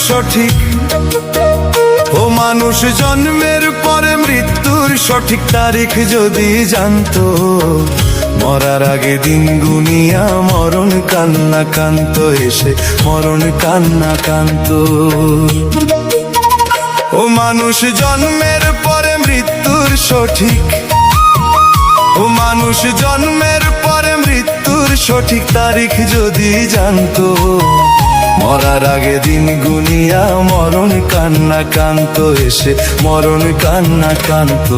সঠিক। ও মানুষ জন্মের পরে মৃত্যুর সঠিক তারিখ যদি জানতো, মরার আগে দিন গুনিয়া মরণ কান্না কান্ত এসে মরণ কান্না কান্ত। ও মানুষ জন্মের পরে মৃত্যুর সঠিক। ও মানুষ জন্মের পরে মৃত্যুর সঠিক তারিখ যদি জানতো, মরার আগে দিন গুনিয়া মরণ কান্না কান্ত এসে মরণ কান্না কান্ত।